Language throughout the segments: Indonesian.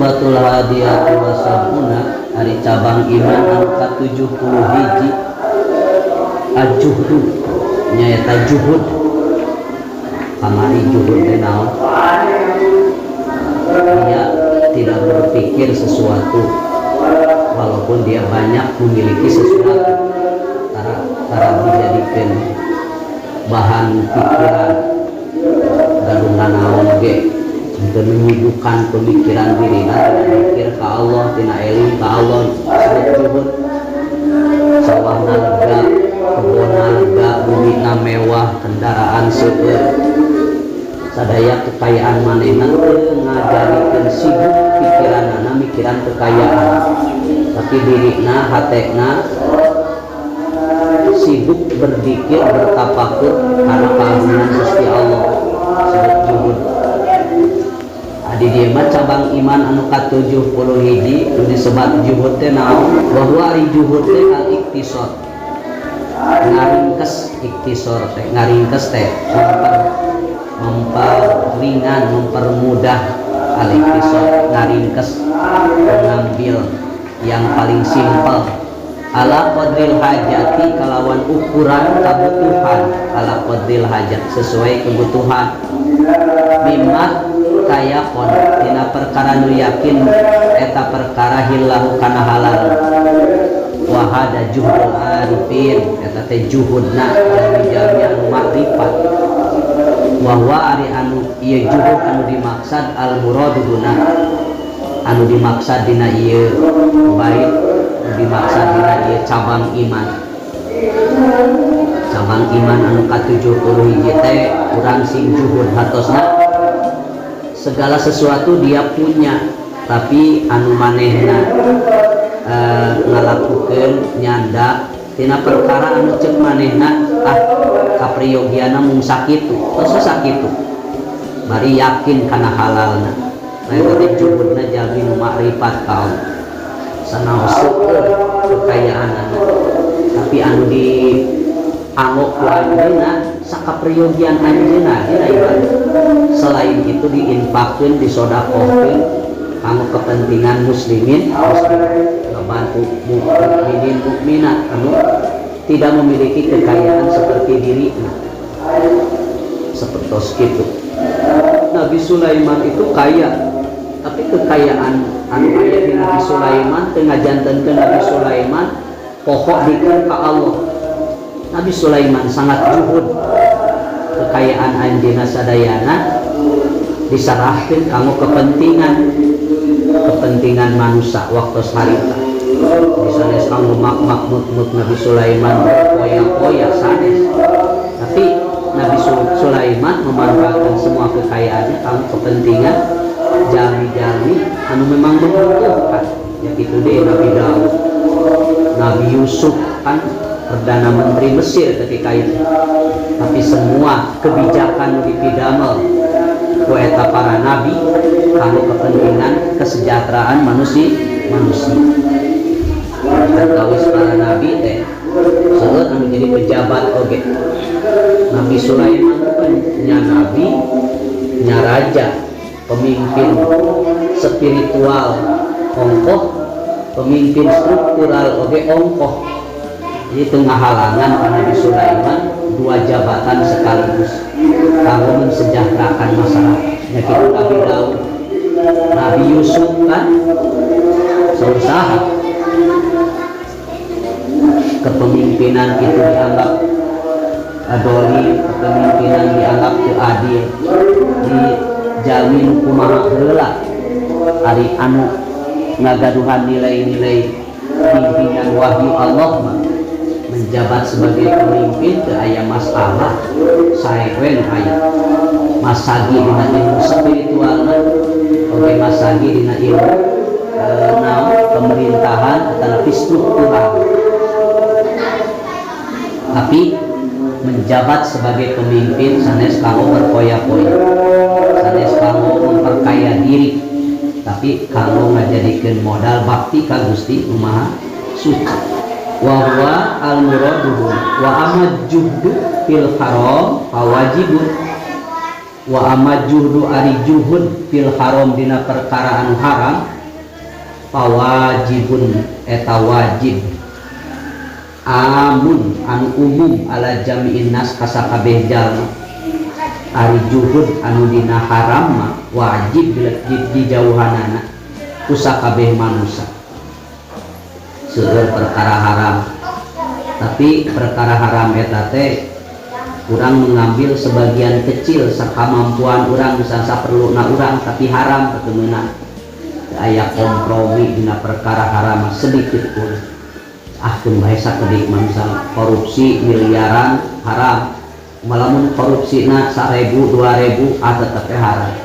Al-Syu'batul hadiyatu wa sab'una ari cabang iman anu ka-70 hiji al-juhdu nyaeta juhud. Kamari juhud teh naon? Dia tidak berpikir sesuatu walaupun dia banyak memiliki sesuatu, karena dijadikan bahan pikiran gadungan naon ge untuk menyibukkan pemikiran dirinya, mikir ka Allah, tina eling ka Allah, disebut juhud. Sawahna lega, kebona lega, bumina mewah, kendaraan seueur, sadaya kekayaan manehna teu ngajarikeun sibuk pikiranna mikiran kekayaan, tapi dirina hatena sibuk berzikir bertafakur karena keagungan Gusti Allah, disebut juhud. Adi dieu mah cabang iman anu ka-70 hiji disebut juhud teh naon? Bahwa ari juhud teh al-iktisar, ngaringkes. Iktisar teh ngaringkes teh memperingan, mempermudah. Al-iktisar ngaringkes, mengambil yang paling simpel. Ala qadril hajati, kalawan ukuran kebutuhan. Ala qadril hajat, sesuai kebutuhan. Mimma kayakon, tina perkara nu yakin eta perkara hillahu kana halal. Wahada juhul arifin, eta teh juhudna jalmi anu makrifat. Wahwa ari anu ieu juhud anu dimaksad al muraduna, anu dimaksad dina ieu bait, dimaksad dina ieu cabang iman. Cabang iman anu ka-70 hiji teh urang sing juhud hatosna segala sesuatu dia punya, tapi anu manehna ngalakukeun nyanda tina perkara anu ceuk manehna kapriyogiana mung sakitu, tos sakitu bari yakin kana halalna. Nah eta teh juhudna jalmi nu makrifat ka Allah, sanaos kekayaanna, tapi anu di angok ku anjeunna sakapriyogian anjeunna dina ibadah. Selain itu diinfakkeun, disodakohkeun kanggo kepentingan muslimin, membantu mukminin mukminat anu tidak memiliki kekayaan seperti dirinya. Seperti itu. Nabi Sulaiman itu kaya, tapi kekayaan anu aya di Nabi Sulaiman teu ngajantenkeun Nabi Sulaiman pokok dikeun ka Allah. Nabi Sulaiman sangat juhud, kekayaan anjeunna sadayana diserahkeun kanggo kepentingan manusia waktu harita. Sanes kanggo makmud Nabi Sulaiman poya-poya sanes, tapi Nabi Sulaiman memanfaatkan semua kekayaannya kanggo kepentingan jami-jami anu memang membutuhkan. Ya kitu deui Nabi Daud, Nabi Yusuf kan Perdana Menteri Mesir ketika itu, tapi semua kebijakan dipidamel ku eta para nabi kanggo kepentingan kesejahteraan manusia. Antawis para nabi teh seueur anu jadi pejabat oge. Nabi Sulaiman nya nabi, nya raja, pemimpin spiritual ongkoh, pemimpin struktural oge ongkoh. Jadi tengah halangan Nabi Sulaiman dua jabatan sekaligus kanggo mensejahterakan masyarakat. Ya kitu Nabi Daud, Nabi Yusuf kan sausaha kepemimpinan itu dianggap adoli, kepemimpinan dianggap teu adil, dijamin kumaha heula ari anu ngagaduhan nilai-nilai bimbingan wahyu Allah mah. Menjabat sebagai pemimpin teu aya masalah, saewe nu aya masagi dina ilmu spiritualna, oge masagi dina ilmu pemerintahan atau struktural. Tapi menjabat sebagai pemimpin sanes kanggo berpoya-poya, sanes kanggo memperkaya diri, tapi kanggo ngajadikeun modal bakti ka Gusti Nu Maha Suci. Wa huwa al-muraduhu wa amad juhdu fil haram fawajibun. Wa amad juhdu ari juhud fil haram dina perkara anu haram Fawajibun eta wajib amun anu umum ala jami'in nas kasakabeh jalma. Ari juhud anu dina haram mah wajib dijauhanana ku sakabeh manusia. Seueur perkara haram, tapi perkara haram eta teh urang mengambil sebagian kecil sakamampuan urang, misalnya perluna urang tapi haram ketemenan. Aya kompromi dina perkara haram sedikit pun. Keun bae sakedik misal korupsi miliaran haram. Malamun korupsina 1.000 2.000 tetep haram.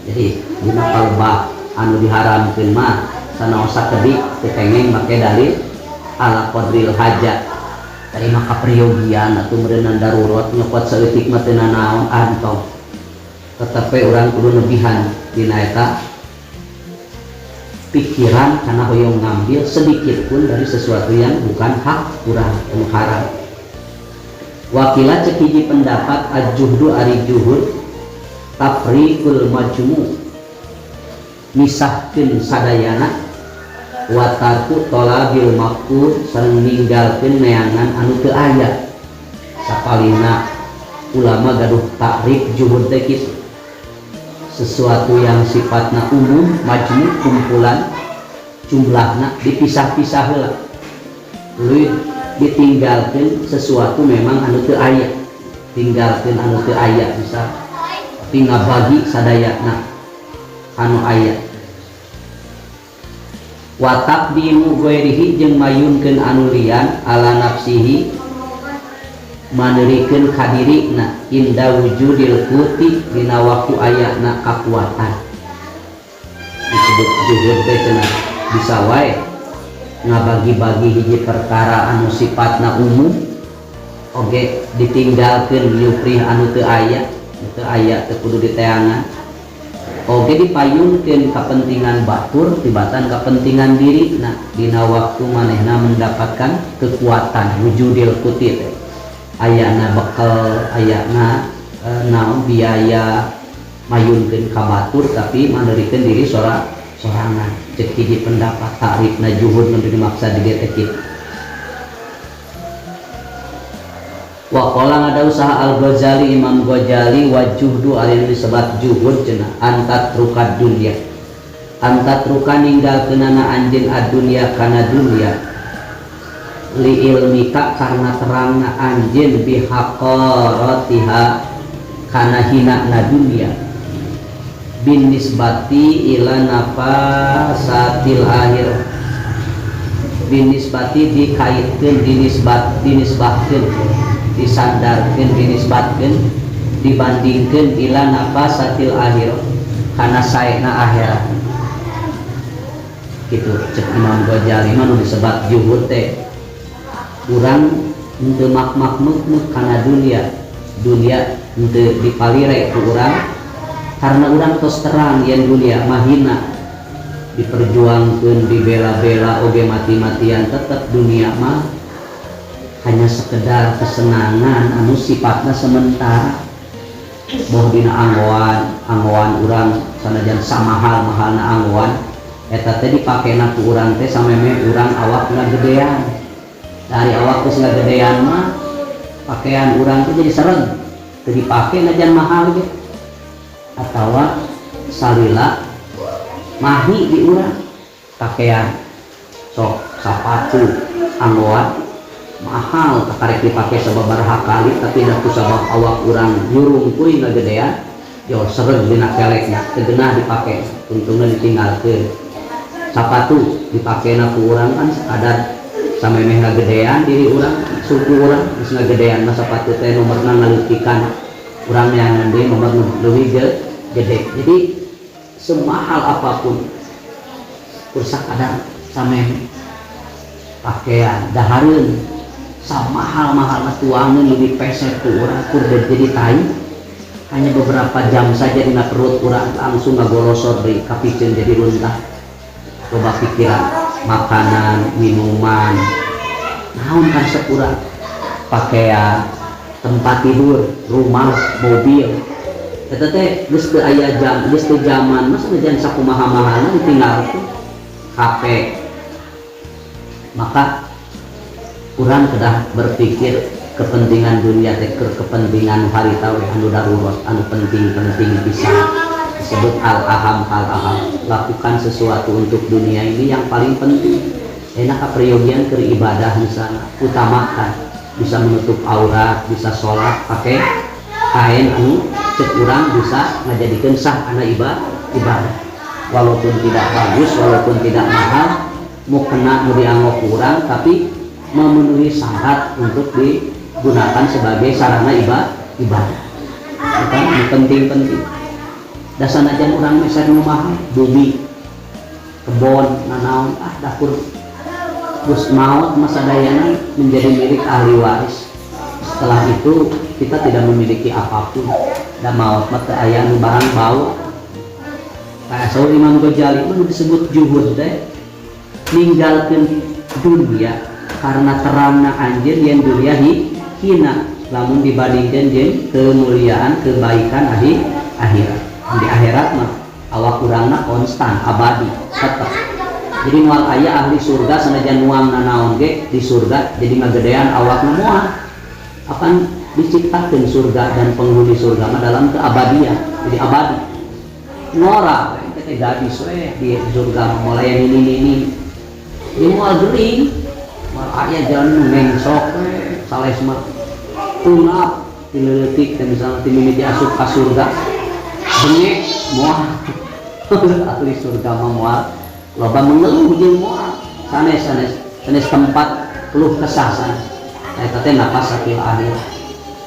Jadi dina kalbah anu diharamkeun mah sanaos sakedik teu kengeng make dalil ala qadril hajat. Tadi mah kapriyogian atuh meureunna darurat nyokot saeutik mah teu nanaon antong. Tetep urang kudu nebihan dina eta pikiran karena hoyong ngambil sedikit pun dari sesuatu yang bukan hak urang anu haram. Wakila cek hiji pendapat ajuhdu ari juhud tafriqul majmu misahkeun sadayana wa tarku talabil maqtur sareng ninggalkeun neangan anu teu aya. Sapalina ulama gaduh takrif juhud teh kitu. Sesuatu yang sifatnya umum, majmu, kumpulan, jumlahnya dipisah-pisah heula. Lalu ditinggalkan sesuatu memang anu teu aya, tinggalkan anu teu aya bisa, tapi ngabagi sadayana anu aya. Wa taqdimu ghairihi jeung mayunkeun anu lian ala nafsihi manerikeun kadirina inda wujudil quti dina waktu ayana kakuatan. Disebut juhud teh cenah bisa wae ngabagi-bagi hiji perkara anu sifatna umum oge ditinggalkeun yuprih anu teu aya teu kudu diteangan. Oge dipayunkeun kapentingan batur tibatan kapentingan dirina dina waktu manehna mendapatkan kekuatan wujudil quti teh. Ayana bekal, ayana naon biaya mayunkeun ka batur tapi manderikeun diri sorangan. Cek hiji pendapat takrifna juhud nu dimaksud di dieu teh. Wa qala ngada usaha Al-Ghazali Imam Ghazali wa juhdu ari disebut juhud cenah antat rukad dunya. Antat ruka ninggalkeunana anjeun ad-dunya kana dunya. Li ilmika karena terangna anjeun bihaqaratiha kana hinana dunya bin nisbati ila nafasatil akhir bin nisbati dikaitkeun dinisbatkeun disandarkeun dinisbatkeun dibandingkeun ila nafasatil akhir kana saena akhirat kitu cek Imam Ghazali mah nu disebut juhud teh urang henteu makmuk kana dunia henteu dipalire ku urang karena urang tos terang yen dunia mahina diperjuangkeun dibela-bela oge mati-matian tetep dunia mah hanya sekedar kesenangan anu sifatna sementara. Boh dina anggoan urang sanajan samahal-mahalna anggoan eta teh dipakena ku urang teh sameme urang awakna gedean. Dari awak geus ngagedean mah pakaian urang teh jadi sereg teu dipake najan mahal ge atawa salila mahi di urang pakaian sok sapatu anggoan mahal karek dipake sababaraha kali tapi da kusabab awak urang nyurung kuy ngagedean yo sereg dina kelekna teu geunah dipake untungna ditinggalkeun. Sapatu dipakena ku urang kan sekadar samemeh ngagedean diri urang suku urang geus ngagedean mah sapatu teh nomorna ngalutikan urang neangan deui nomor leuwih gede. Jadi semahal apapun kursa kadang samemeh pakaian dahareun samahal-mahal tuangan lebih pesek tuh urang kur jadi tai hanya beberapa jam saja dina perut urang langsung ngagolosor deui kapikeun jadi runtah. Coba pikiran makanan, minuman, naon kan sekurang pakaian, tempat tidur, rumah, mobil. Eta teh geus teu aya jam, geus teu zaman, masa najan sakumaha-mahalna ditinggalkeun. HP. Maka kurang kedah berpikir kepentingan dunia teh kepentingan harita we anu darurat anu penting-penting bisa disebut al-aham. Lakukan sesuatu untuk dunia ini yang paling penting. Enak kapriyogian ke ibadah misalnya utamakan, bisa menutup aurat, bisa sholat pakai kain anu cek urang bisa ngajadikeun sah ana ibadah walaupun tidak bagus, walaupun tidak mahal, mau kena mau dianggap kurang tapi memenuhi syarat untuk digunakan sebagai sarana ibadah. Bukan penting-penting. Dasar aja orang meser rumah bumi kebon nanaon dapur Gus maut masa dayana menjadi milik ahli waris. Setelah itu kita tidak memiliki apapun. Dan maut mata aya nu barang bau. Kayak Saul Imam Ghazali itu disebut juhud teh ninggalkeun dunia karena terangna anjeun yang dunia hina lamun dibandingkan jeung kemuliaan kebaikan akhirat. Di akhirat mah awak urangna konstan abadi tetep. Jadi moal aya ahli surga sanajan nuang nanaon ge di surga jadi ngagedean awakna moal akan diciptakan surga dan penghuni surga mah dalam keabadian jadi abadi. Ngora teh gadis we di surga mulai ini di moal gering moal aya jalan mengsok we sales mah tunap dileutik teh misalnya timimiti asup ka surga bengek moal ahli surga mah moal loba mengeluh jeung moal sanes tempat keluh kesah sanes eta teh napas sakil akhir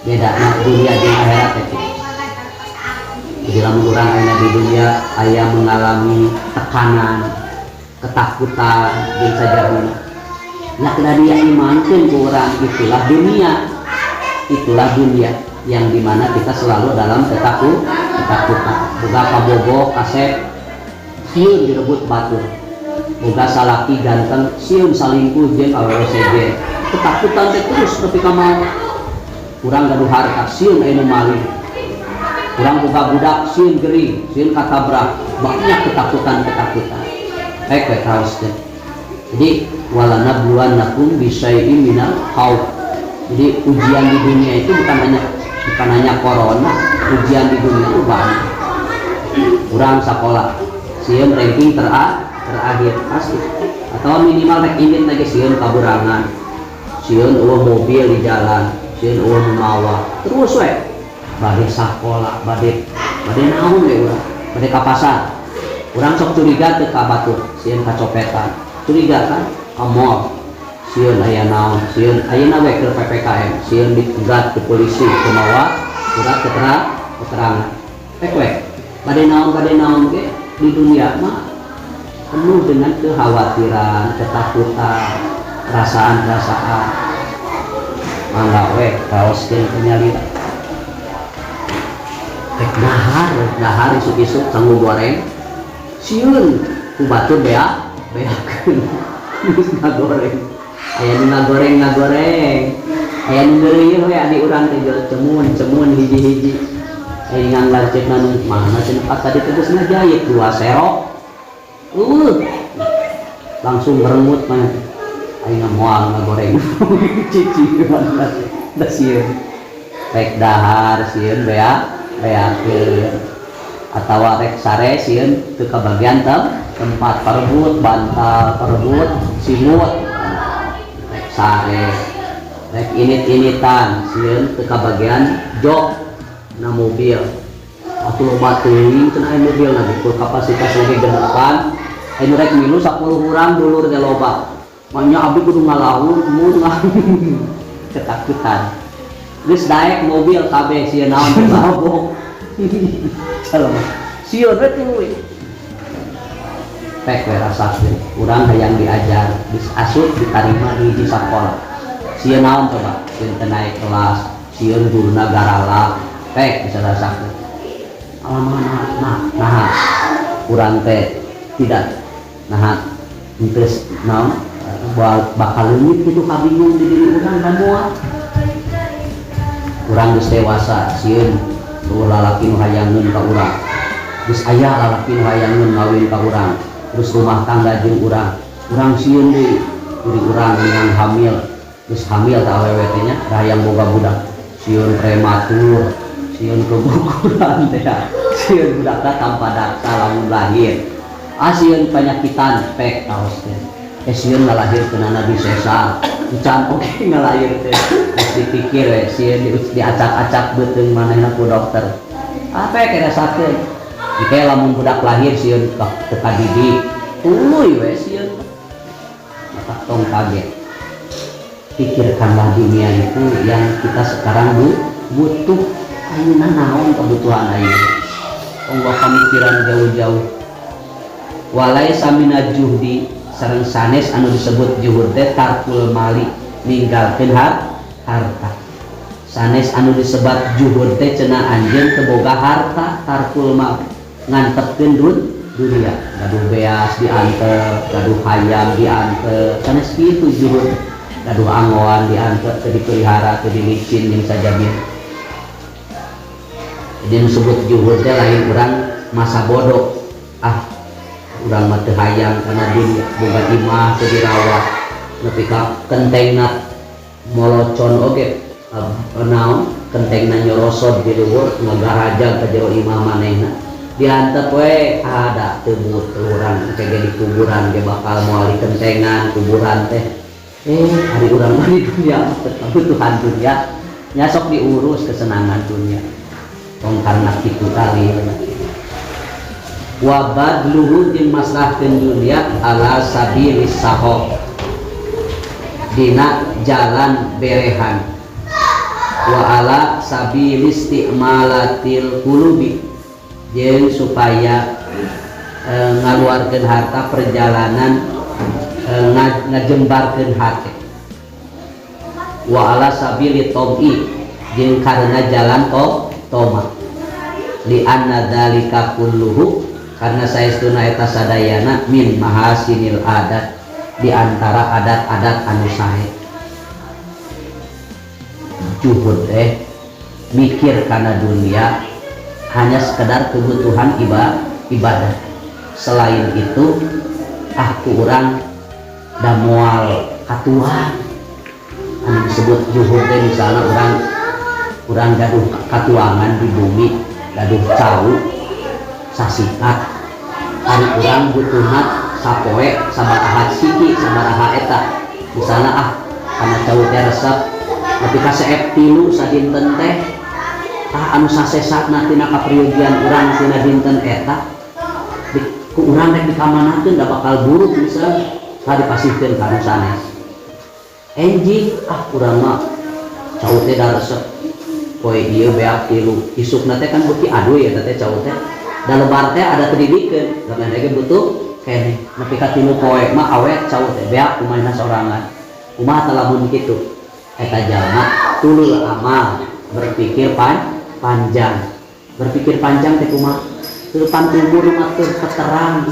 bedana dunia jeung akhirat teh. Jadi lamun urang aya di dunia aya mengalami tekanan ketakutan jeung sajabuna nya kada dia imankeun ku urang itulah dunia yang dimana kita selalu dalam ketakutan boga kabogo kasep sieun direbut batur boga salaki ganteng sieun salingkuh jeung awewe sejen ketakutan teh terus nepi ka maut urang gaduh harta sieun aya nu maling urang boga budak sieun gering sieun katabrak banyak ketakutan baik kaos teh. Jadi walanabluwannakum bisyai'in minal khauf. Jadi ujian di dunia itu bukan hanya corona, ujian di dunia itu banyak. Urang sekolah sieun ranking terakhir pasti atau minimal rek ingin lagi sieun kaburangan sieun eueuh mobil di jalan sieun eueuh mawa terus we bade sakola bade naon we urang bade ka pasar urang sok curiga teu ka batur sieun kacopetan curiga kan ka mall sieun aya naon sieun ayeuna we keur PPKM sieun dipegat ke polisi kumaha surat keterangan we bade naon ge di dunia mah penuh dengan kekhawatiran, ketakutan, perasaan mangga we kaoskeun penyalin rek dahar isuk-isuk sanggup goreng sieun ku batur beakeun geus ngagoreng aya nu ngagoreng aya nu geureuh we adi urang teh cemun hiji-hiji ingan lancet nanu mana cenah tadi tegas ngajayek 2 serok langsung beremut mana ayeuna moal ngagoreng cici da sieun rek dahar sieun beakeun atawa rek sare sieun teu kabagian tempat perebut bantal perebut simut rek sare rek init-initan sieun teu kabagian jok na mobil waktu loba teuing cenah aya mobil na full kapasitas lagi gendepan aya nu rek milu 10 urang dulur ge loba manya abdi kudu ngalaun mun ketakutan geus daek mobil kabeh sieun naon teu mabok salama sieun we tuluy pek we rasakeun urang hayang diajar asup ditarima di sakola sieun naon coba sieun teu naik kelas sieun guruna garalak pek bisa rasakeun nah urang teh tidak terus naon bakal leungit kitu kabingung di diri urang da moal urang geus dewasa sieun lalaki nu hayangeun ka urang geus aya lalaki nu hayangeun ngawin ka urang terus rumah tangga jeung urang sieun deui uri urang yang hamil terus hamil tak awewe teh nya hayang boga budak sieun prematur sieun keguguran teh sieun budakna tanpa data lamun lahir sieun penyakitan pek taos teh sieun ngalahirkeun nabi sesal can oke ngalahir teh geus dipikir we sieun diacak-acak beuteung manehna ku dokter apa kira sakeun jika lamun budak lahir sieun teu kadidik tuluy we sieun maka tong kaget. Pikirkanlah dunia itu yang kita sekarang butuh. Ayeuna naon kebutuhan ayeuna Allah pamikiran jauh-jauh walai samina juhdi sareng sanes anu disebut juhud teh tarkul mali ninggalkeun harta sanes anu disebut juhud teh cenah anjeun teu boga harta tarkul mal ngantepkeun dunia gaduh beas diantep gaduh hayam diantep sanes kitu juhud gaduh angoan diantep teu dipelihara teu dilicin jeung sajabir. Jadi disebut juhud teh lain urang masa bodoh urang mah teu hayang kana dunia boga imah teu dirawat nepi ka kentengna molocon oge naon kentengna nyorosod di luhur ngagarajag ka jero imah manehna diantep we ada teu butuh urang cege di kuburan ge bakal moal di kentengan kuburan teh hari urang mah di dunia kebutuhan dunia nya sok diurus kesenangan dunia tong karena kitu tali wa badluhu jeung maslahkeun dunia ala sabilis sahab dina jalan berehan wa ala sabilis istimalatil qulubi jeung supaya ngaluarkeun harta perjalanan ngajembarkeun hati wa ala sabili tobi jeung karena jalan toma li anna dzalika kulluhu karena saestuna eta sadayana min mahasinil adat di antara adat-adat anu sae juhud mikir kana dunia hanya sekedar kebutuhan ibadah selain itu urang da moal katuan anu disebut juhud misalnya urang gaduh katuangan di bumi gaduh cau sasikat hari urang butuhna sapoe sabaraha siki sabaraha eta misalnya kana cau teh resep tapi ka seep tilu sadinten teh anu sasesatna tina kapriyogian urang tina dinten eta ku urang rek dikamanakeun da bakal buruk misal dipasihkeun ka anu sanes enjing urang mah cau teh da resep poe ieu beak tilu isukna teh kan beuki aduh ya teh cau teh da lebar teh ada tedidikeun lamun ge butuh kene nepi ka tilu poe mah awet cau teh beak kumaha sorangan kumaha teh lamun kitu eta jalma tulul amal berpikir panjang teh kumaha teupan tubuh mah teu keterang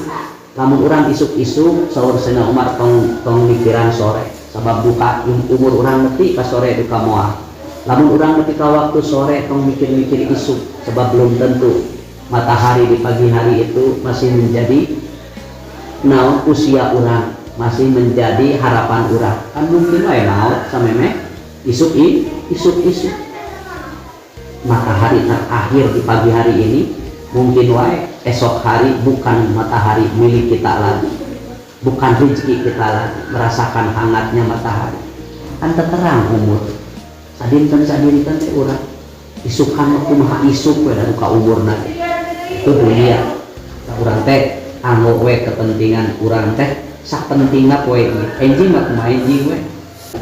lamun urang isuk-isuk saur Sayyidina Umar tong mikiran sore sabab duka umur urang nepi ka sore duka moal lamun urang nepi ka waktu sore tong mikir-mikir isuk sebab belum tentu matahari di pagi hari itu masih menjadi naon usia urang masih menjadi harapan urang kan mungkin wae naon sameme isuk matahari terakhir di pagi hari ini mungkin wae esok hari bukan matahari milik kita lagi bukan rezeki kita lagi merasakan hangatnya matahari kan terang umur sadinten teh urang isukan mah kumaha isuk we da ka umurna itu dunia urang teh anu we kepentingan urang teh sapentingna poe enjing mah kumaha enjing we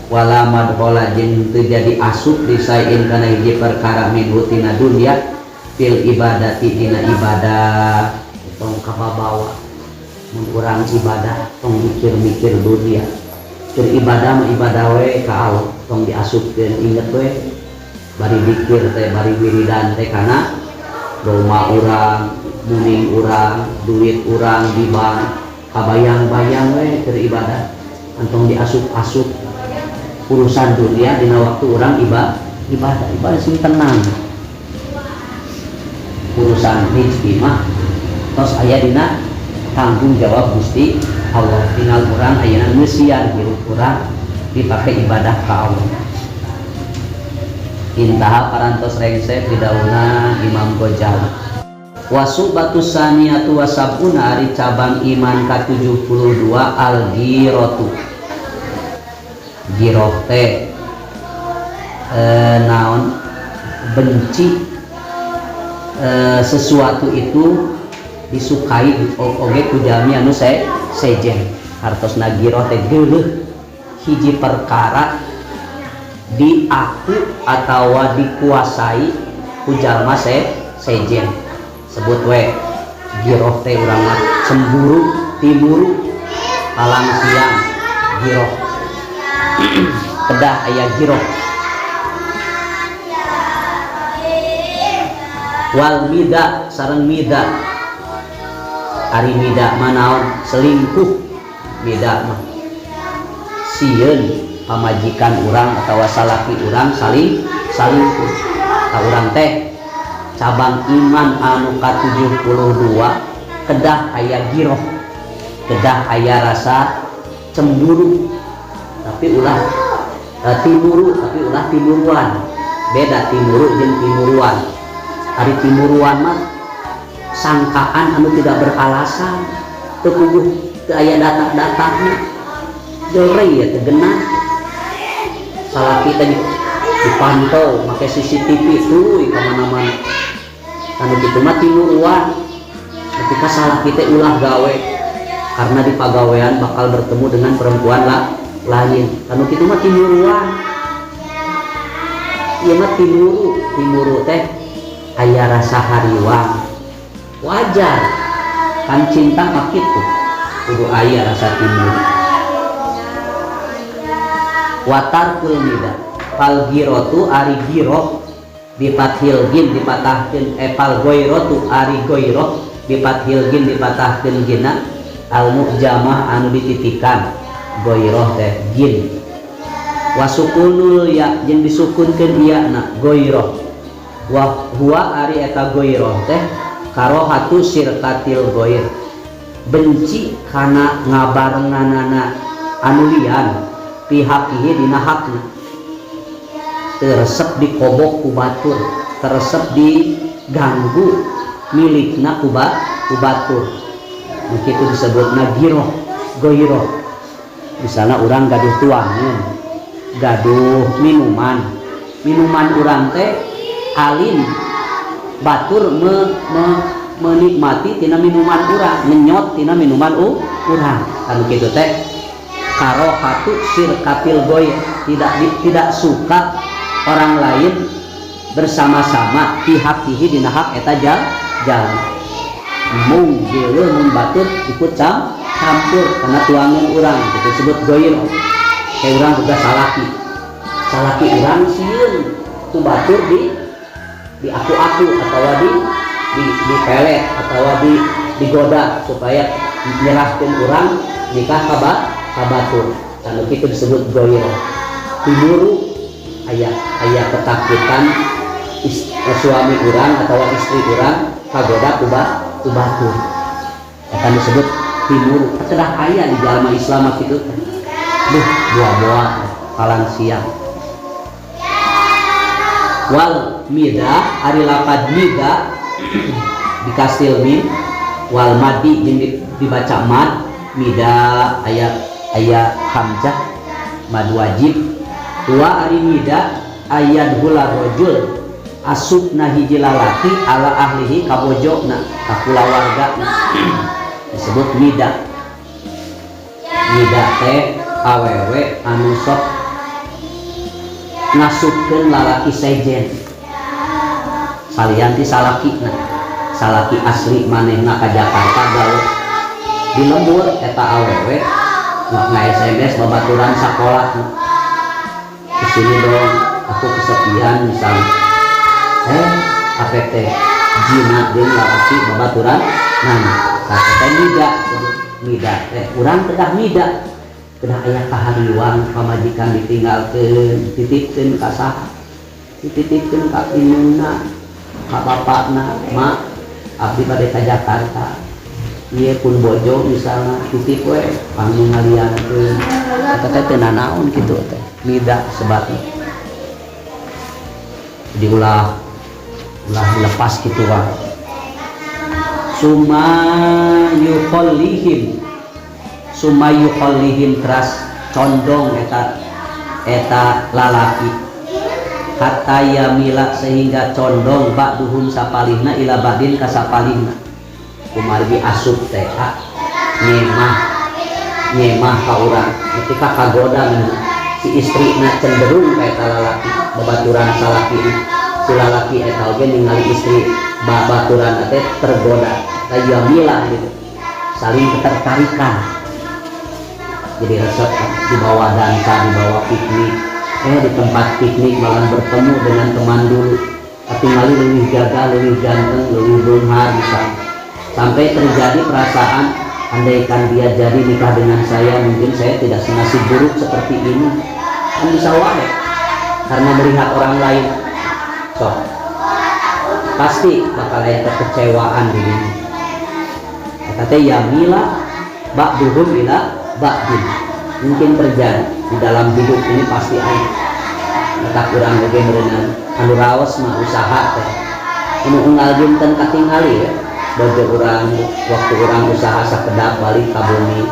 wala madhola jeung teu jadi asup disain kana hiji perkara min tina dunia fil ibadati dina ibadah tong kababawa mun urang ibadah tong mikir-mikir dunia keur ibadah mah ibadah we ka Allah tong diasupkeun inget we bari zikir teh bari wiridan teh kana doma urang muning urang duit urang di bank kabayang-bayang we keur ibadah antong diasup-asup urusan dunia dina waktu urang ibadah sing tenang urusan rezeki mah tos aya dina tanggung jawab Gusti Allah. Tinggal urang ayeuna ngeusian hirup urang dipakai ibadah ka Allah. Intaha parantos rengse pidauna Imam Ghazali. Wasubatus saniyatu wasabuna ari cabang iman ka-72 al-ghiratu. Giroh teh naon benci sesuatu itu disukai oge ku jalmi anu sejen. Hartosna giroh teh geuleuh hiji perkara diaku atawa dikuasai ku jalma sejen. Sebut we giroh teh urang mah cemburu timuru palang siang giroh. Kedah aya giroh. Wal mida sareng mida ari mida manaon selingkuh. Mida mah sieun pamajikan urang atawa salaki urang salingkuh ka urang teh cabang iman anu ka-72 kedah aya giroh, kedah aya rasa cemburu, tapi ulah timuru, tapi ulah timuruan. Beda timuru jeung timuruan. Ari timuruan mah sangkaan anu tidak beralasan, teu puguh teu aya data-datana. Jorei ya teu genah. Salaki teh dipantau make CCTV tuluy ka mana-mana. Anu kitu mah timuruan. Ketika salaki teh ulah gawe karena di pagawean bakal bertemu dengan perempuan lain. Anu kitu mah timuruan. Ieu mah timuru teh aya rasa hariwang. Wajar. Kan cinta mah kitu. Kudu aya rasa timuru. Watarkul mida. Fal girotu ari giroh dipathil gin dipatahkeun fal goirotu ari goiroh dipathil gin dipatahkeun gina al mujamah anu dititikan goiroh teh gin. Wasukunul ya jeung disukunkeun ieu na goiroh. Wa huwa ari eta goiroh teh karohatu sirkatil goir. Benci kana ngabarenganana anu lian pihakihi dina hakna. Teresep dikobok ku batur, teresep diganggu milikna ku batur. Begitu disebutna giroh, goiroh. Misalnya orang gaduh tuangan, gaduh minuman urang teh alin batur menikmati tina minuman urang, ngenyot tina minuman urang. Kan kitu teh karohatu sirkatil goir, tidak suka orang lain bersama-sama pihak-pihi dina hak eta jalan mung geuleuh mun batur ikut campur karena tuangan urang itu disebut goir. Kayak urang juga salaki urang sieun tu batur di aku-aku atawa di pelet atawa digoda supaya nyerahkeun urang nikah ka batur. Anu kitu disebut goir. Timuru aya ketakutan suami urang atau istri urang kagoda ku batur. Akan disebut timuru. Kedah aya di jalma Islam kitu. Duh, buah-buah palang siang. Wal mida ari lapad mida dikastil min wal madi jeung dibaca mad. Mida aya hamzah mad wajib. Wa ari mida ayat hula rojul asupna hiji lalaki ala ahlihi kabojokna ka kulawargana disebut mida. Mida teh awewe anu sok ngasupkeun lalaki sejen salian ti salakina. Salaki asli manehna ka Jakarta gawe di lembur eta awewe nge-SMS babaturan sakola. Kesini dong, aku kesepian misalnya. APT jina jeung lalaki babaturan kata mida urang kedah mida kedah aya kahariwang pamajikan ditinggalkeun titipkeun ka saha dititipkeun ka induna ka bapakna mak abdi bade ka Jakarta Ieu pun bojo misalnya titip we panggung ngaliankeun eta teh teu nanaon kitu teh mida sebabna jadi ulah dilepas kitu wae sumayukhallihim teras condong eta lalaki hatta yamila sehingga condong ba'duhum sapalihna ila ba'din ka sapalihna kumargi asup teh nyemah ka urang ketika kagoda si istrina cenderung ka eta lalaki babaturan salaki si lalaki eta oge ningali istri babaturan teh tergoda yamila gitu saling ketertarikan jadi resep dibawa dansa dibawa piknik di tempat piknik malah bertemu dengan teman dulu tapi ngali lebih gagah lebih ganteng lebih bunghar misalnya sampai terjadi perasaan andaikan dia jadi nikah dengan saya mungkin saya tidak senasib buruk seperti ini kan bisa wae karena melihat orang lain pasti bakal ada kekecewaan di dunia kata yamila ba'duhum ila ba'din mungkin terjadi di dalam hidup ini pasti ada kata kurang lebih berenang anu raos mah usaha teh anu unggal dinten katingali ya bagi orang waktu orang usaha sakedap balik ka bumi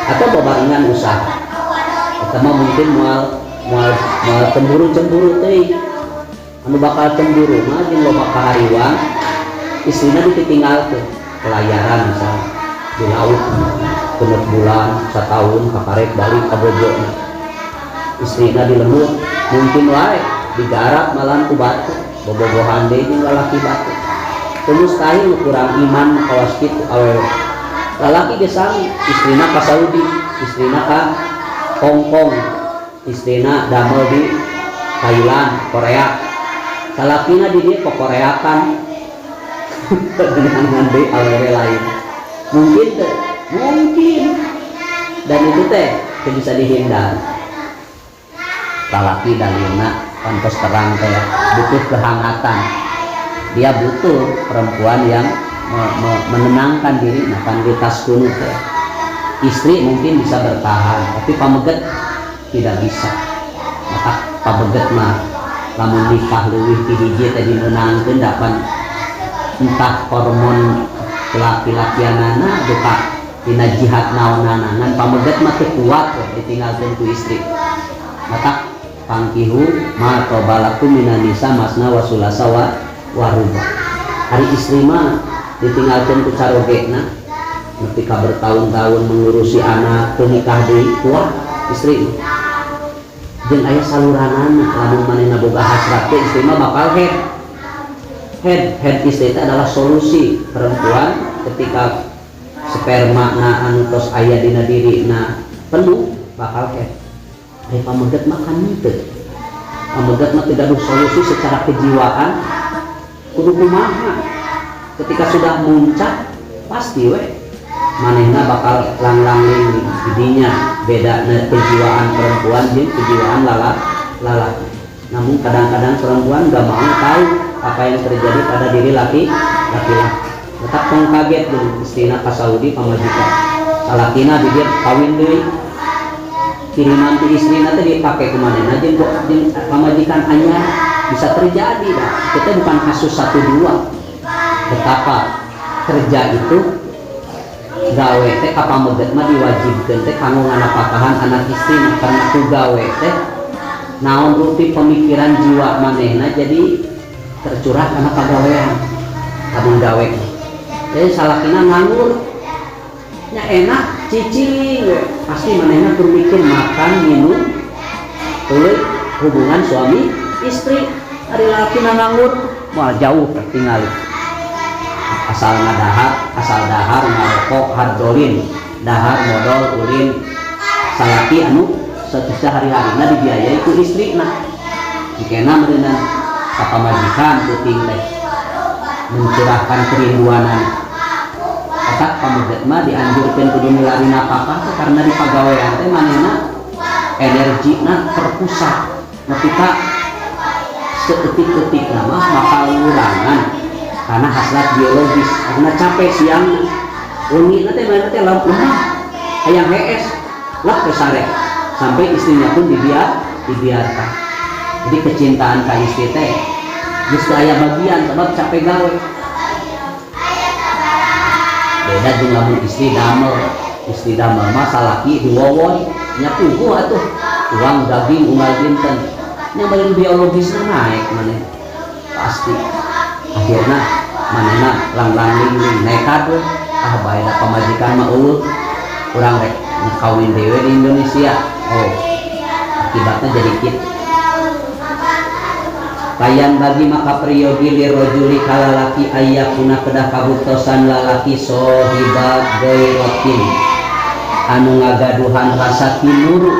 atau bebarengan usaha eta mah mungkin moal cemburu teh anu bakal cemburu mah jeung loba kahariwang istrina ditinggalkeun pelayaran misalnya di laut genep bulan satahun kaparek balik ka bojona istrina di lembut mungkin wae digarap malam ku batu bobogohan deui jeung lalaki batu mustahil kurang iman kawas kitu awewe lalaki ge sami istrina ka Saudi istrina ka Hong Kong istrina damel di Thailand Korea salakina di dieu kokoreakan dengan deui awewe lain mungkin dan itu teh bisa dihindar lalaki dalilna pantos terang teh butuh kehangatan dia butuh perempuan yang menenangkan diri makan di tas kuno teh istri mungkin bisa bertahan tapi pameget tidak bisa maka pameget mah lamun nikah leuwih ti hiji teh dimenangkeun dapan entah hormon laki-lakianana duka dina jihad naonana ngan pameget mah teu kuat ditinggalkeun ku istri maka pangkihu ma qabalakum minan nisa masna wa sulasa waruba hari istri mah ditinggalkan ku carogena ketika bertahun-tahun mengurusi anak menikah deui kuat istri jeung aya saluranana lamun manehna boga hasrat teh istri mah bakal head istri itu adalah solusi perempuan ketika sperma na anu tos aya dina dirina penuh bakal head pameget mah kan henteu pameget mah tidak ada solusi secara kejiwaan kudu kumaha ketika sudah muncak pasti we manehna bakal lang-langling didinya beda kejiwaan perempuan jeung kejiwaan lalaki namun kadang-kadang perempuan gak mau tahu apa yang terjadi pada diri laki-laki tetap tong kaget jeung istrina ka Saudi pamajikan salakina di dia kawin deui kiriman ti istrina teh dipake ku manehna jeung pamajikan anyar bisa terjadi dah. Kita bukan kasus 1-2 betapa kerja itu gawe teh kapameget mah diwajibkeun teh kanggo nganapakahan anak istri karena ku gawe teh naon rupi pemikiran jiwa manehna jadi tercurah karena pagawean kabun gawe jadi salakina nganggur nya enak cicing pasti manehna kudu mikir makan minum tuluy hubungan suami istri hari laki nganggur mau jauh tertinggal asal dahar ngarokok hadolin dahar modal ulin salaki anu sehari-harina dibiayai ku istrina dikena merenang kapamajikan puting teh mencurahkan kerinduanan kata pamudet mah dianjurkan kudu milari nafkah karena di pagawean teh manehna energina terpusat ketika seketik-ketik nama maka ngurangan karena hasrat biologis karena capek siang uni nanti mana teh lampu ayam HS lah kesare sampai istrinya pun dibiarkan. Jadi kecintaan ka istri teh geus aya bagian sebab capek gawe. Beda jeung lamun istri damel mah salaki diwowon nya puguh atuh uang daging unggal dinten nya balik biologisna naik maneh pasti akhirna manehna lang-lang nekat we bae da pamajikan mah eueuh urang rek kawin dewe di Indonesia. Oh akibatnya jadi kitu. Kayan bagi maka priyogi li rojuli kalalaki ayyakuna kedah kabuktosan lalaki sohibat gairatin anu ngagaduhan rasa tinuru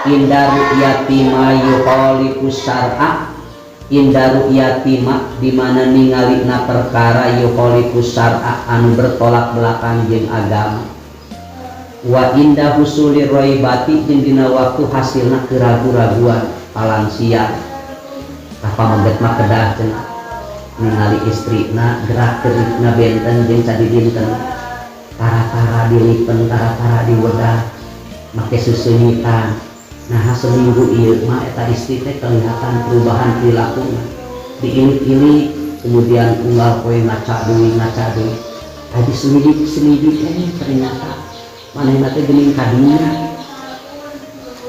inda ru'yati ma yukhaliqus syar'a inda ru'yati ma dimana ningalina perkara yukhaliqus syar'a anu bertolak belakang jeung agama wa inda husuli roibati jeung dina waktu hasilna keragu-raguan palansia apa mengget mah kedah cenah ningali istrina gerak gerikna benten jeung cadi dinten tara-tara dilipen tara-tara diwedah make susunyitan. Nah seminggu ieu mah eta istri teh kelihatan perubahan perilaku diilik-ilik kemudian unggal poe ngaca deui tadi selidik ternyata manehna teh geuning kadinya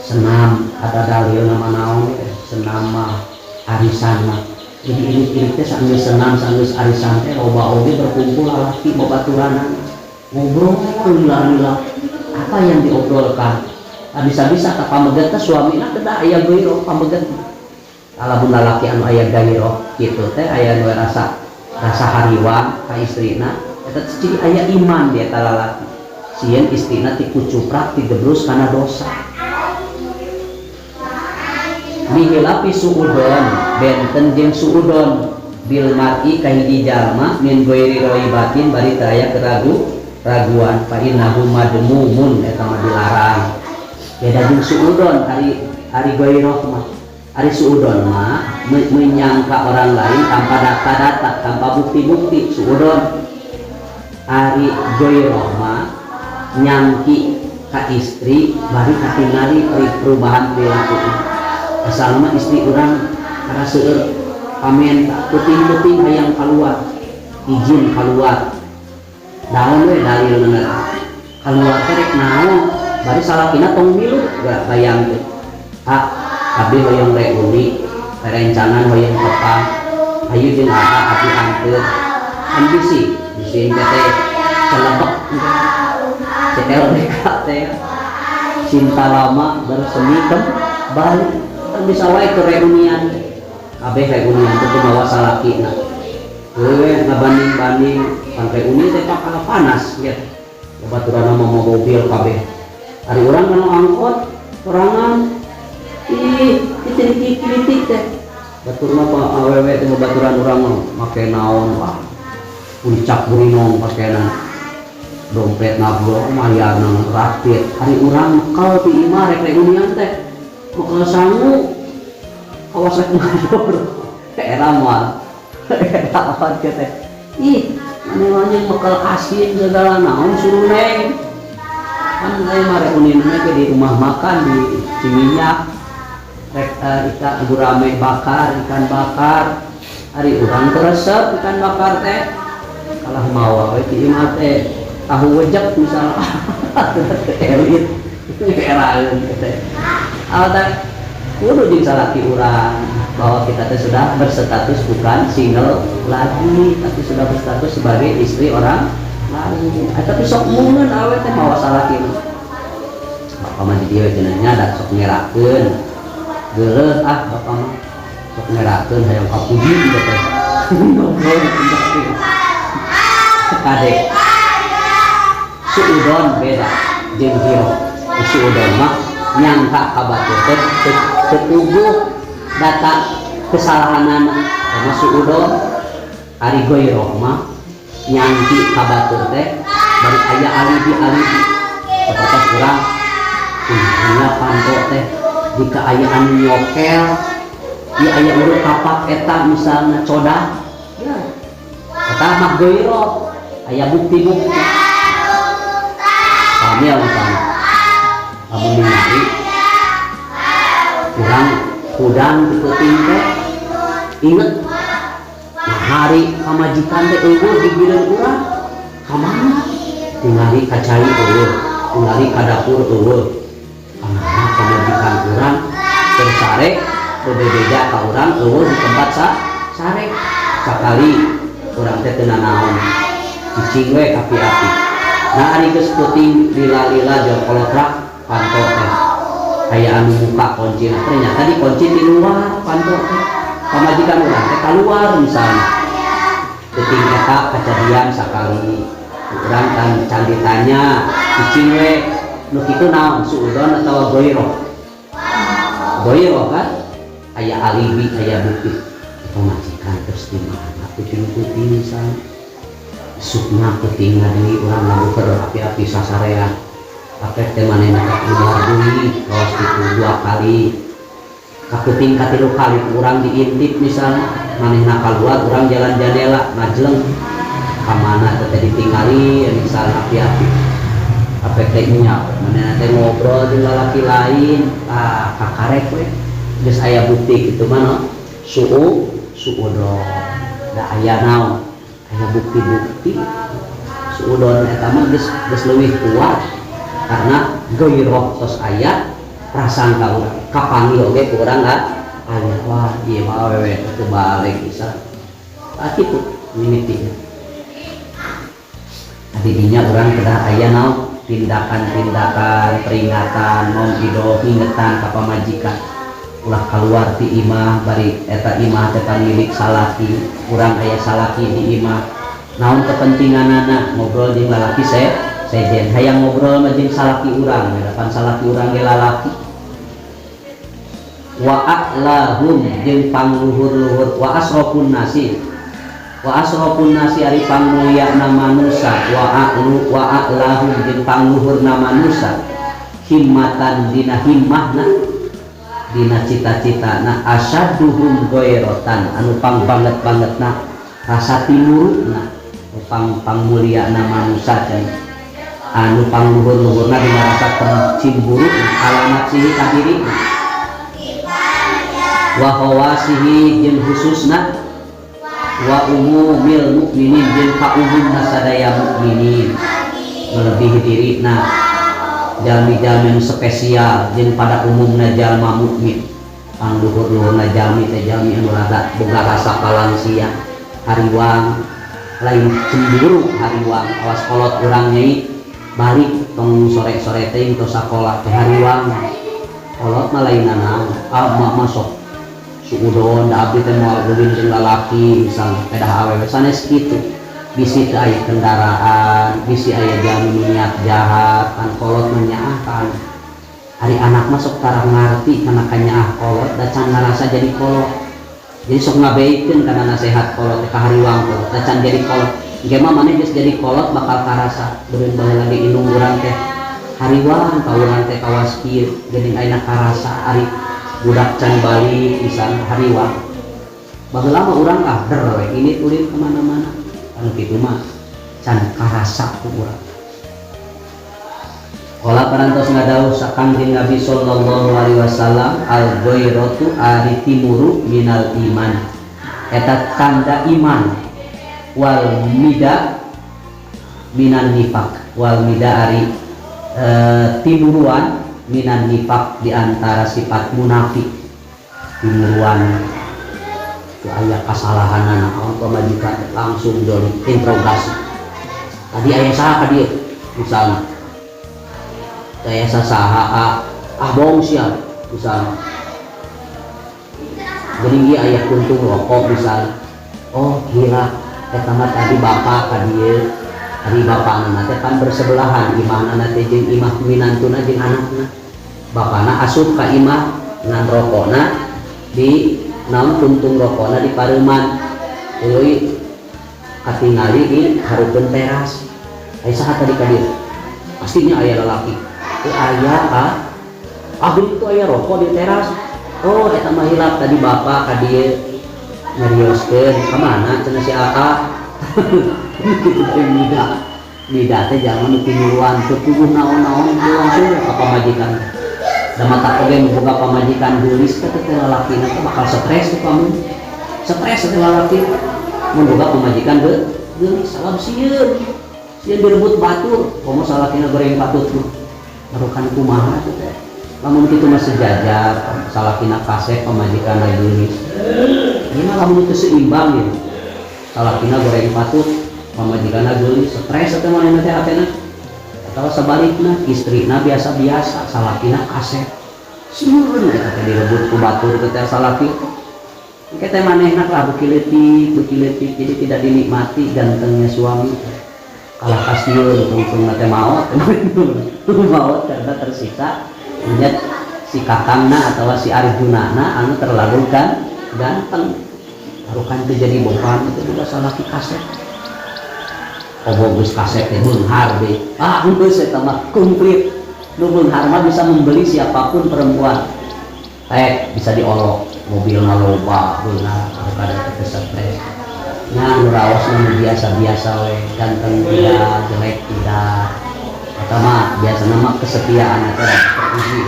senam ada dalil nama naon senam mah arisan mah jadi ilik-ilik teh sanggeus senam sanggeus arisan teh loba oge berkumpul lalaki babaturanna ngobrol lila-lila apa yang diobrolkan bisa-bisa ka pameget teh suamina kedah aya gairah pameget alamun lalaki anu aya gairah kitu teh aya nu rasa hariwang ka istrina eta ciri aya iman di eta lalaki sieun istrina ti kucuprak ti gebrus kana dosa. Bihilapi suudon benten jeung suudon bil mar'i kahiji jalma min ghairi roibatin bari teu aya keraguan fa innahu madmumun eta mah dilarang. Beda jeung suudon ari ghairah mah ari suudon mah menyangka orang lain tanpa data-data tanpa bukti-bukti suudon. Ari ghairah mah nyangki ka istri bari katingali perubahan perilaku. Asal mah istri orang karena seueur pamen puting-puting hayang keluar izin keluar naon we dalilna keluar teh rek naon bari salakina tong milu gak bayang teh abdi hoyong reuni rencangan hoyong tepang ayu jeung abdi angkeun ambisi bisi teh celebek CLBK teh cinta lama bersemi kembali bisa wae ke reunian kabeh reunian teh bawa salakina wewe ngabanding-banding sampai reuni teh kalah panas ya babaturanna mah mobil kabeh ari urang kana angkot sorangan kritik teh baturna pa awewe teh babaturan urang mah make naon wah puncak burinong pakaian dompet nablo mayarna rapid ari urang kal ti imah rek reunian teh bakal sanggup kawasan ngadur era mal era apa teh mana bakal asin segala naon suruh neng kan saya mare unin di rumah makan di Ciminyak rek ikan gurame bakar ikan bakar hari urang teresep ikan bakar teh kalah mawa we ti imah teh tahu wejek misalnya elit era teh ada kudu jeung salaki urang bahwa kita teh sudah berstatus bukan single lagi tapi sudah berstatus sebagai istri orang lain. Tapi sok mungeun awe teh mawa salaki bapak mah di dieu cenah nya sok ngerakeun geuleuh bapak mah sok ngerakeun hayang kapuji ieu teh ngobrol kadek suudon beda jeung hiro suudon mah nyangka kabatur teh tetuguh data kesalahanana karena suudon ari ghairah mah nyangki kabatur teh bari aya alibi seperti kurang hanya panto teh jika aya anu nyokel ieu aya urut kapak eta misalna coda ya eta mah ghairah aya bukti-bukti ini misalnya kamu ningali kurang udang tipe tinte inget nah hari kamajikan teh eueuh di bileun urang kamana tingali kacai eueuh tingali ka dapur eueuh kamana kamajikan urang tersare berbeda ka urang eueuh di tempat sare sakali urang teh teu nanaon cicing we api-api nah ari geus peuting lila-lila jeung kolotrak panto teh aya anu buka kunci ternyata di kunci di luar panto teh pamajikan urang teh keluar misalnya peuting eta kejadian sakali urang can ditanya cicing we nu kitu naon suudon atawa goiro kan aya alibi aya bukti pamajikan terus di mana peuting misalnya sukna peuting deui urang ngabuker api-api sasarean apek teh manehna keluar deui kawas kitu 2 kali kapeuting katilu kali urang diintip misalnya manehna keluar urang jalan jendela ngajleng ka mana teh ditinggali misalnya api-api apek teh nya manehna teh ngobrol jeung lalaki lain kakarek we geus aya bukti kitu mah suudon da aya naon aya bukti-bukti suudon eta mah geus leuwih kuat karena goiroh tos aya prasangka urang kapanggil oge ku urang aya wah ieu mah awewe teu balik bisa kitu mimitinya adinya urang kedah aya naon tindakan-tindakan peringatan mom ido ingetan ka pamajikan ulah keluar ti imah bari eta imah teh milik salaki urang aya salaki di imah naon kepentinganana ngobrol jeung lalaki sejen hayang ngobrol mah jeung salaki urang hadapan salaki urang ge lalaki wa a'lahum jeung pangluhur-luhur wa asrofun nasi ari pangmulyana manusa wa a'lahum jeung pangluhurna manusa himmatan dina himmahna dina cita-citana asaduhum goirotan anu pang banget-bangetna rasa timuruna pangmulyana manusa anu pangluhur-luhurna dina rasa cemburu alamat sihi ka dirina wa hawasihi jeung khususna wa umumil mukminin jeung kaumumna sadaya mukminin melebihi dirina jalmi-jalmi spesial jeung pada umumna jalma mukmin pangluhur-luhurna jalmi teh jalmi anu rada boga rasa palangsia hariwang lain cemburu hariwang awas kolot urang nyai balik tong sore-sore teh tos sakola teh hariwang kolot mah lain naon mah masuk suudon da abdi teh moal geuling jeung lalaki misalnya kedah awewe sanes kitu bisi teu aya kendaraan bisi aya jalmi niat jahat kan kolot menyaah kan hari anak mah sok tarang ngarti kana kanyaah kolot da can ngarasa jadi kolot jadi sok ngabeikeun kana nasehat kolot teh ka hariwang kolot da can jadi kolot ge mah maneh geus jadi kolot bakal karasa beureun baheula di indung urang teh hariwang ka urang teh kawas kieu geuning ayeuna karasa ari budak can balik misalnya hariwang baheula mah urang der we ini ulin kemana-mana anu kitu mah can karasa ku urang kala parantos ngadawuh sakangjeng Nabi sallallahu alaihi wasallam al ghairatu ari timuru minal iman eta tanda iman wal mida minan nifaq wal mida ari timuruan minan nifaq diantara sifat munafik timuruan itu aya kasalahan naon pamajikan langsung doli interogasi tadi aya saha ka dieu misalnya aya saha bong sia misalnya jadi ieu aya kuntung rokok misalnya oh gila eta mah tadi bapak ka dieu ari bapana teh kan bersebelahan imahna teh jeung imah minantuna jeung anakna bapana asup ka imah ngan rokokna di naon tuntung rokokna di pareuman tuluy katingali di hareupeun teras aya saha tadi ka dieu pastinya aya lalaki teu aya abdi itu aya rokok di teras oh eta mah hilap tadi bapak ka dieu nyarioskeun ka mana cenah si AA gitu teh Bida teh jangan tinuruan tubuh naon-naon itu langsung ke pamajikan. Da mata oge nu boga pamajikan geulis teh lalaki teh bakal stres tuh kamu. Stres teh lalaki. Mun boga pamajikan geulis salam sieun. Sieun direbut batur, komo salakina goreng patut tuh. Barukan kumaha teh. Lamun kitu mah sejajar, salakina kasep pamajikan geulis. Ieu mah lamun teu seimbang ya. Salakina goreng patut pamajikanna geulis stres teh manehna teh atena atawa sebalikna istrina biasa-biasa salakina kasep sieun eta teh direbut ku batur teh salaki engke teh manehna lah beuki-leutik jadi tidak dinikmati gantengnya suami kalah kasieun tungtungna teh maot maot karena tersiksa ingat si kakangna atawa si Arjunana anu terlalu ganteng harukan teh jadi beban itu juga salaki kasep. Gus kaset teh beunghar deh. Geus eta mah komplit. Nu beunghar mah bisa membeli siapapun perempuan. Bisa diolok, mobilna loba, beunghar kada teu stres. Nya nu raos nu biasa-biasa we, ganteng tidak, jelek tidak. Eta mah biasana mah kesetiaan eta teruji.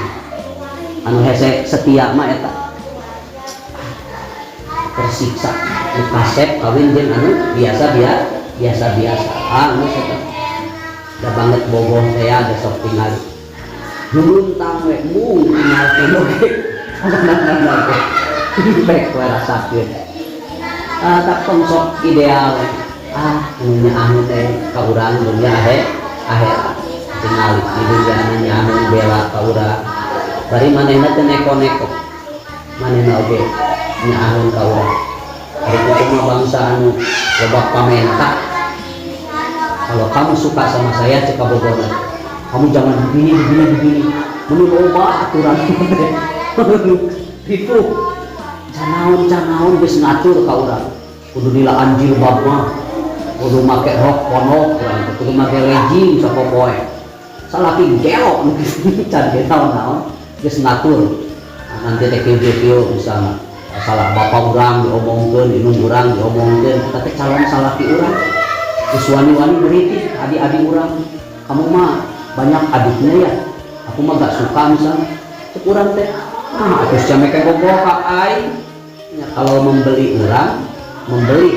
Anu hese setia mah eta tersiksa. Nu kaset kawin jeung anu biasa-biasa. Anu eta da banget bogoh teh ada sok tingali luntang we mung tinggal teh oge bek we rasakeun tak sok ideal nya anu teh ka urang dunya akhirat tingali di dunya nya anu bela ka urang bari manehna teh neko-neko manehna oge nya anu ka urang ari kudu bangsa anu loba pamenta. Kalau kamu suka sama saya cek kabogona, kamu jangan begini. Menurut aturan itu canaon geus ngatur ka urang. Kudu dilaan jilbab mah, kudu make rok ponok, kudu make legging sapopoe. Salaki gelo can ge naon geus ngatur. Nanti teh kieu misalna salah bapak urang diomongkeun, indung urang diomongkeun, kita teh calon salaki urang. Terus wani-wani beriti adik-adik orang, kamu mah banyak adiknya ya, aku mah gak suka misalnya cek urang teh terus jamai ke bogoh kak ai ya, kalau membeli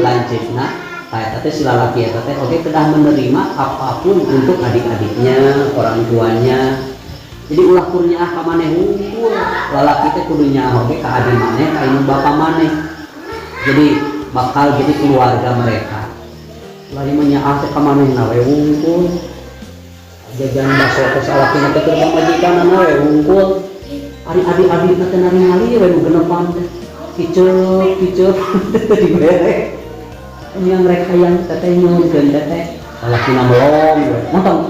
lancipna kayak teh si lalaki ya teh oke kedah menerima apapun untuk adik-adiknya, orang tuanya. Jadi ulah kurnya ka maneh hungkul lalaki teh kudunya oke ka adik maneh ka indung bapa maneh, jadi bakal jadi keluarga mereka. Lain menyaah teh ka manehna we wungkul jajan baso teh salakina teh keur pamajikanna we wungkul ari adik-adikna teh nari-nari we nu genepan teh kiceup dibere yang rek hayang teh nyuhunkeun teh salakina melong we montong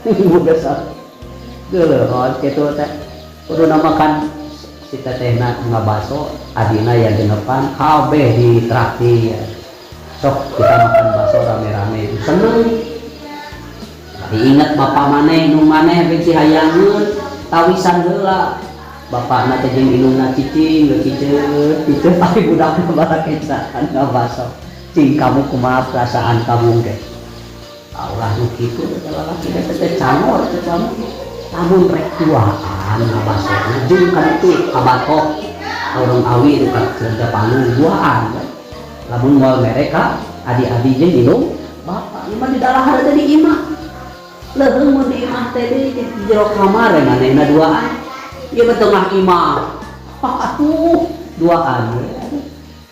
geuleuh sa geuleuh kitu teh kudu namakan si tetehna ngabaso adina ya genepan kabeh ditraktir. Sok kita makan bakso rame-rame seneng. Diingat bapak maneh nu maneh beci hayangeun tawisan heula. Bapakna teh jeung indungna cicing kiceut tapi budakna barakecan bakso. Cing kamu kumaha perasaan kamu teh? Allah nu kitu teh lalaki teh cangor teh kamu. Lamun rek tuaan ngabasona jeung kana teh kabatok urang awi dekat ke panggung duaan. Lamun moal mereka adik-adik jeung indung bapak imah di dalahar teh di imah leuheung mun di imah teh di jero kamar manehna duaan ieu mah tengah imah duaan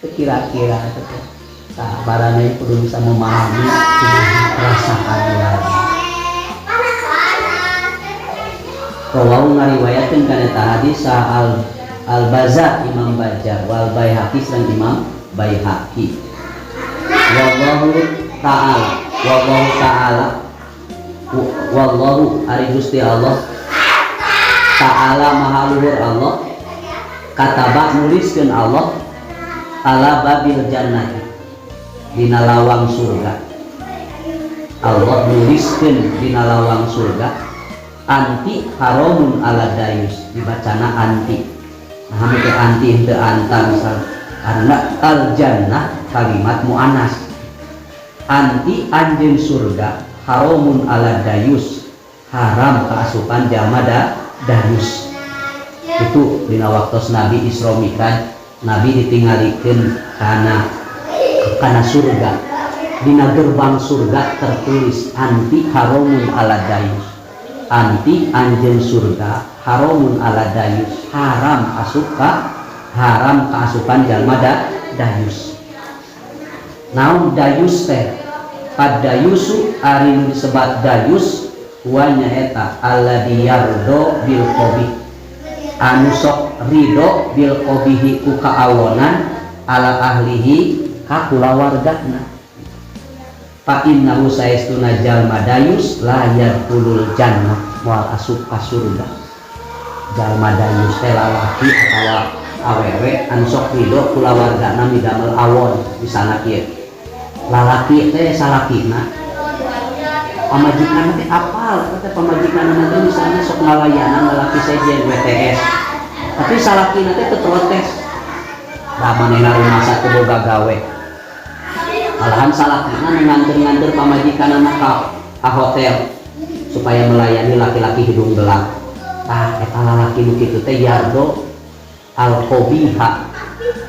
kira-kira teh sabarane kudu bisa memahami perasaan lagi. Rawahu ngariwayatkeun kana eta hadis al-Bazzar Imam Bazzar wal Baihaqi sareng Imam Baihaqi. Wallahu ari Gusti Allah Ta'ala maha luhur Allah kataba nuliskeun Allah ala babil jannah dina lawang surga. Allah nuliskeun dina lawang surga anti haramun ala dayus dibacana anti. Nah teh anti henteu anta misal karena al jannah kalimat muannas anti anjeun surga haramun ala dayus, haram kaasupan jalma dayus. Itu dina waktos Nabi Isra Mi'raj, Nabi ditinggalikeun kana surga. Dina gerbang surga tertulis anti haramun ala dayus, anti anjeun surga haramun ala dayus, haram kaasupan jalma dayus. Naon dayus teh? Ad-dayusu ari nu disebat dayus wa nyaeta alladzi yardo bil qabih, anu sok ridho bil qabihi ku kaawonan ala ahlihi ka kulawargana. Fa innahu saestuna jalma dayus la yadkhulul jannah, moal asup ka surga. Jalma dayus teh lalaki atawa awewe anu sok ridho kulawargana midamel awon misalna kieu. Lalaki teh salakina pamajikan teh apal teh pamajikan nanti misalnya sok ngalayanan lalaki sejen WTS, tapi salakina teh teu protes da manehna rumasa teu boga gawe, malahan salakina nganter-nganter pamajikanana ka hotel supaya melayani laki-laki hidung belang. Tah eta lalaki nu kitu teh yardo al qabiha,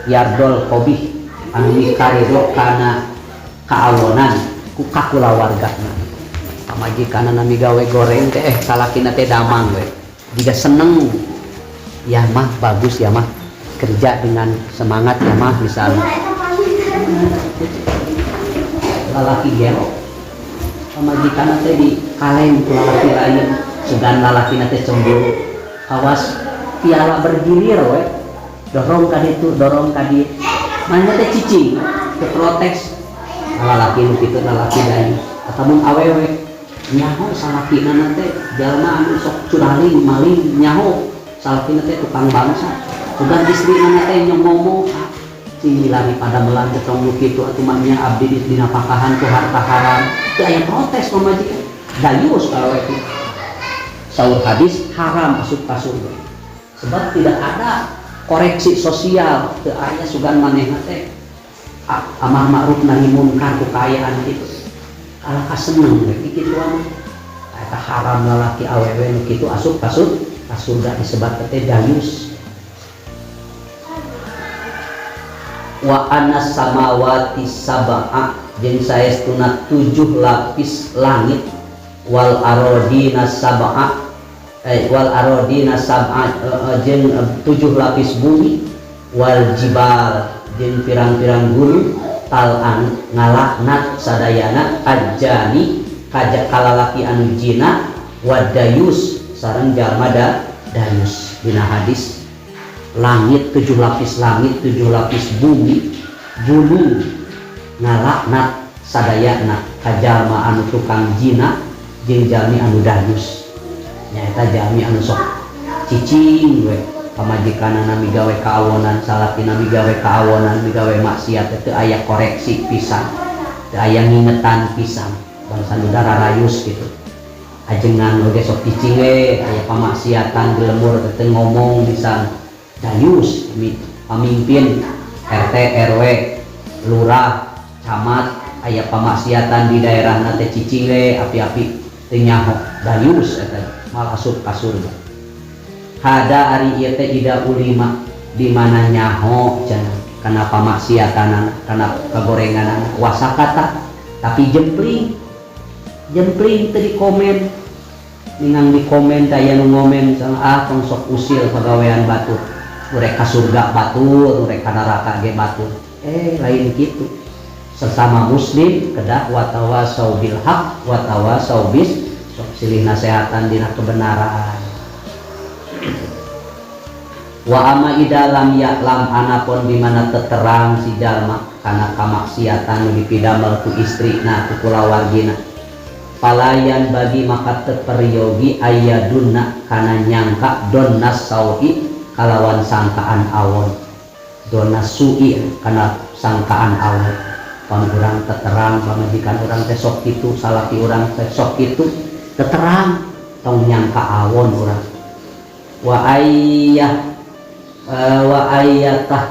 yardol qabih anu mikarido kana kaawonan ku kakulawargana. Pamajikanana nami gawe goreng teh salakina teh damang we, jika seneng ya mah bagus ya mah, kerja dengan semangat ya mah misalnya. Lalaki gero pamajikanana teh di kaleng ku lalaki lain, segan lalakina teh cemburu, awas piala bergilir we, dorong ka ditu dorong ka dieu, manya teh cicing teu protes. Lalaki nu kitu lalaki dayus. Atamun awewe nyaho salakina teh jalma anu sok curaling maling, nyaho salakina teh tukang bangsa. Sugan istrina teh nyomong cilari pada melan ketong nu kitu atuh mah nya abdi dina pakahan ku harta haram. Teu aya protes pamajikan. Dayus awewe teh. Saur hadis haram asup ka surga. Sebab tidak ada koreksi sosial, teu aya sugan manehna teh amar ma'ruf nahi munkar kekayaan gitu. Kalau kaseneng we kikituan eta haram lalaki awewe nu kitu asup ka surga disebut teh dayus. Wa anas samawati sab'a, jeung saestuna 7 lapis langit, wal arodina sab'a jeung 7 lapis bumi, wal jibal jeung pirang-pirang gunung, talan ngalaknat sadayana ajani kalalaki anu jina, wadayus sareng jalma dayus. Dina hadis langit 7 lapis langit 7 lapis bumi, gunung ngalaknat sadayana kajalma anu tukang jina jeung jalmi anu dayus. Nyaeta jalmi anu sok cicing we, pamajikanana migawe kaawonan, salakina migawe kaawonan, migawe maksiat teu aya koreksi pisan, teu aya ngingetan pisan, bangsa nu dararayus gitu. Ajengan oge sok cicing we, aya pamaksiatan gelembur teu ngomong pisan. Dayus pamimpin RT RW lurah camat aya pamaksiatan di daerahna teh cicing we, api-api teu nyaho. Dayus eta mal asup ka surga. Hada ari ieu teh ida ulima di mana nyaho cenah kana pamaksiatanana, kana kagorenganana, wasakata tapi jempling teu dikomen, ningang dikomen teh aya nu ngomen tong sok usil pagawean batur, urek ka surga batur, urek ka neraka ge batur. Lain kitu. Sesama muslim kedah watawasau bil haq watawasau bis, sok silih nasehatan dina kebenaran. Wa ama idalam ya'lam anapun dimana terang si jalma kana kamaksiatan nu dipidamel ku istrina ku kulawargina, palayan bagi maka teperyogi ayadunna kana nyangka donnas sau'i kalawan sangkaan awon, donnas su'i kana sangkaan awon. Pan urang terang pamajikan urang teh sok kitu, salaki urang teh sok kitu terang tong nyangka awon urang. Wa ayyatah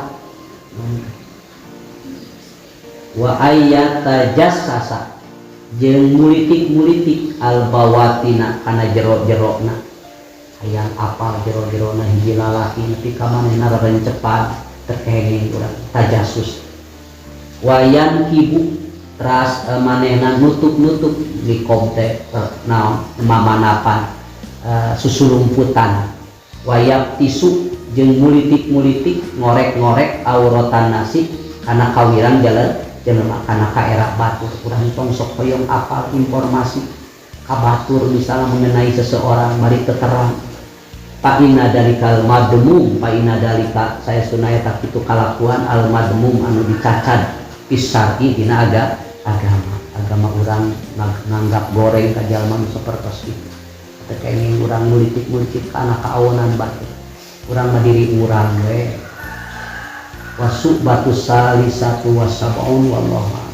wa ayyata jassasa jeung mulitik-mulitik albawatina kana jero-jerona hayang apal jero-jerona hiji lalaki nepi ka manehna rencepan terkenging urang tajasus wayan kibu teras manehna nutup-nutup di komte naon mamanapan susulumputan wayap tisu jeung mulitik-mulitik ngorek-ngorek auratan nasi kana kawiran jalan jelema kana kaera batur urang tong sok hoyong apal informasi kabatur misalnya mengenai seseorang mari terang paina dalikal madmum paina dalika saya sunaya tak itu kalakuan al madmum anu dicacad pisari dina agama urang nganggap goreng ka jalma nu sapertos kitu teh kenging urang mulitik-mulitik kana kaonan batur urang mah diri urang we wasuk batu salisatu wasabun wallahu